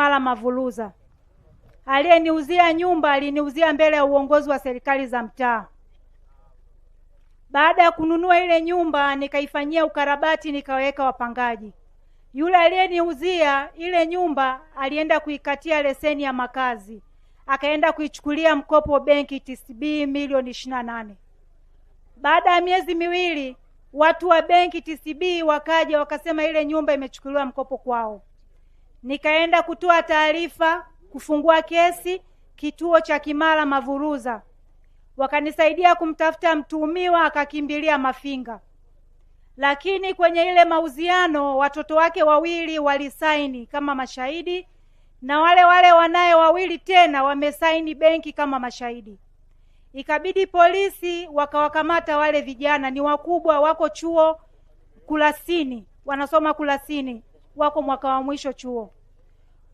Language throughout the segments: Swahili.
Kimara Mavuruza. Aliyeniuzia nyumba aliniuzia mbele ya uongozi wa serikali za mtaa. Baada ya kununua ile nyumba nikaifanyia ukarabati, nikaweka wapangaji. Yule aliyeniuzia ile nyumba alienda kuikatia leseni ya makazi, akaenda kuichukulia mkopo benki TCB milioni 28. Baada ya miezi miwili watu wa benki TCB wakaja wakasema ile nyumba imechukuliwa mkopo kwao. Nikaenda kutoa taarifa, kufungua kesi kituo cha Kimara Mavuruza. Wakanisaidia kumtafuta mtuhumiwa, akakimbilia Mafinga. Lakini kwenye ile mauziano watoto wake wawili walisaini kama mashahidi, na wale wanaye wawili tena wamesaini benki kama mashahidi. Ikabidi polisi wakawakamata wale vijana, ni wakubwa, wako chuo Kurasini, wanasoma Kurasini, wako mwaka wa mwisho chuo.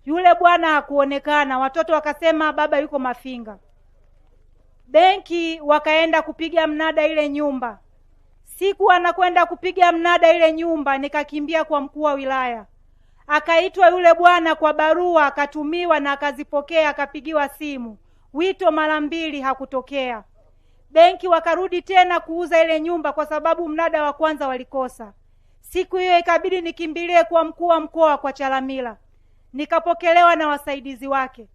Yule bwana hakuonekana, watoto wakasema baba yuko Mafinga. Benki wakaenda kupiga mnada ile nyumba. Siku anakwenda kupiga mnada ile nyumba, nikakimbia kwa mkuu wa wilaya. Akaitwa yule bwana kwa barua, akatumiwa na akazipokea, akapigiwa simu. Wito mara 2 hakutokea. Benki wakarudi tena kuuza ile nyumba kwa sababu mnada wa kwanza walikosa. Siku hiyo ikabidi nikimbilie kwa mkuu wa mkoa kwa Chalamila. Nikapokelewa na wasaidizi wake.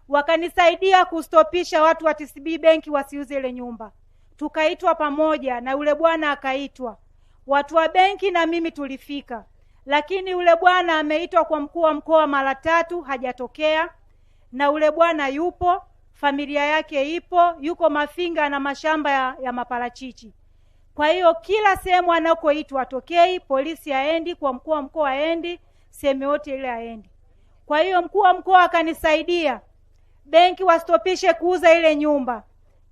Wakanisaidia kustopisha watu wa TCB benki wasiuze ile nyumba. Tukaitwa pamoja na yule bwana akaitwa. Watu wa benki na mimi tulifika. Lakini yule bwana ameitwa kwa mkuu wa mkoa mara 3 hajatokea. Na yule bwana yupo, familia yake ipo, yuko Mafinga na mashamba ya maparachichi. Kwa hiyo kila sehemu anakoitwa atokei, polisi haendi, kwa mkuu wa mkoa haendi, sehemu yote ile haendi. Kwa hiyo mkuu wa mkoa akanisaidia benki wastopishe kuuza ile nyumba.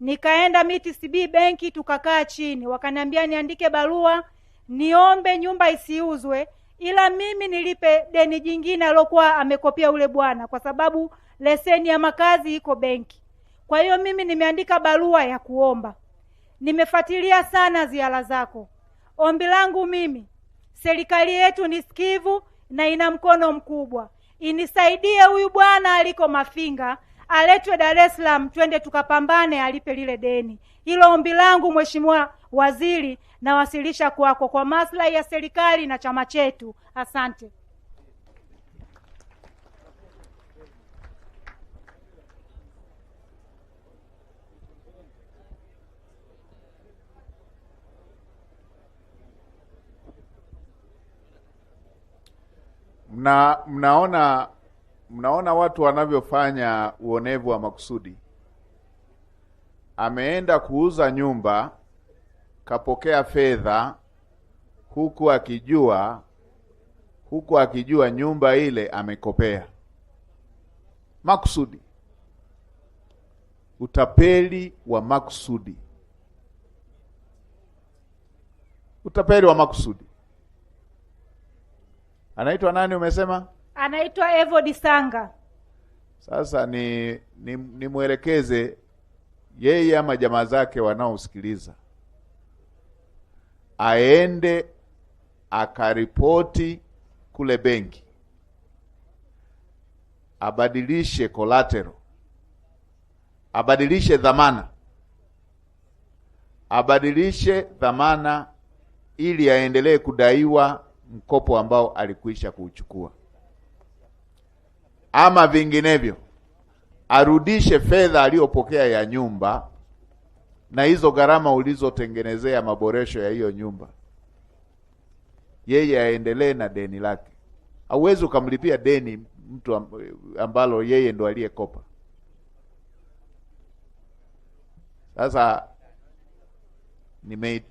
Nikaenda TCB benki, tukakaa chini, wakaniambia niandike barua niombe nyumba isiuzwe, ila mimi nilipe deni jingine alokuwa amekopia ule bwana, kwa sababu leseni ya makazi iko benki. Kwa hiyo mimi nimeandika barua ya kuomba. Nimefuatilia sana ziara zako. Ombi langu mimi, serikali yetu ni sikivu na ina mkono mkubwa. Inisaidie huyu bwana aliko Mafinga, aletwe Dar es Salaam, twende tukapambane alipe lile deni. Hilo ombi langu Mheshimiwa Waziri, nawasilisha kwako kwa maslahi ya serikali na chama chetu. Asante. Mnaona watu wanavyofanya uonevu wa makusudi. Ameenda kuuza nyumba, kapokea fedha huku akijua nyumba ile amekopea. Makusudi. Utapeli wa makusudi. Utapeli wa makusudi. Anaitwa nani umesema? Anaitwa Evo Disanga. Sasa ni mwelekeze yeye ama jamaa zake wanaosikiliza, aende akaripoti kule benki, abadilishe collateral, abadilishe dhamana ili aendelee kudaiwa mkopo ambao alikwisha kuuchukua. Ama vinginevyo arudishe fedha aliyopokea ya nyumba na hizo gharama ulizotengenezea maboresho ya hiyo nyumba. Yeye aendelee na deni lake. Hauwezi ukamlipia deni mtu ambalo yeye ndo aliyekopa. Sasa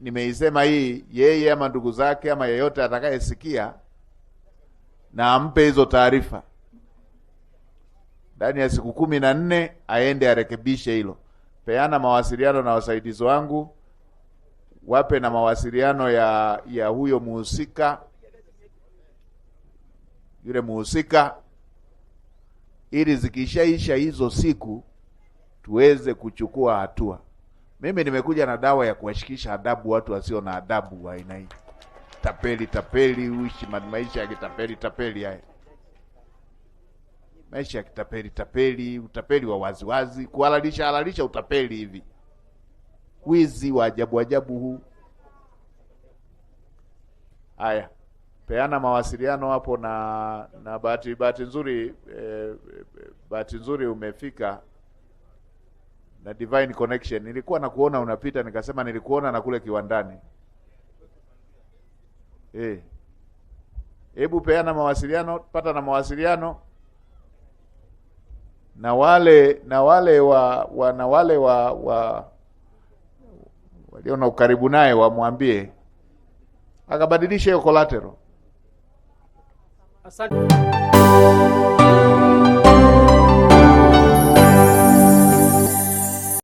nimeisema hii, yeye ama ndugu zake ama yeyote atakayesikia na ampe hizo taarifa. Ndani ya siku 14 aende arekebishe hilo. Peana mawasiliano na wasaidizi wangu, wape na mawasiliano ya huyo muhusika, yule muhusika, ili zikishaisha hizo siku tuweze kuchukua hatua. Mimi nimekuja na dawa ya kuwashikisha adabu watu wasio na adabu wa aina hii. Tapeli uishi maisha ya kitapeli haya. maisha ya kitapeli tapeli, utapeli wa waziwazi, kuhalalisha utapeli hivi, wizi wa ajabu ajabu huu. Haya, peana mawasiliano hapo na bahati nzuri umefika na Divine Connection. Nilikuwa nakuona unapita, nikasema nilikuona na kule kiwandani. Hebu peana mawasiliano, pata na mawasiliano na wale walio na ukaribu naye, wamwambie akabadilisha hiyo collateral. Asante.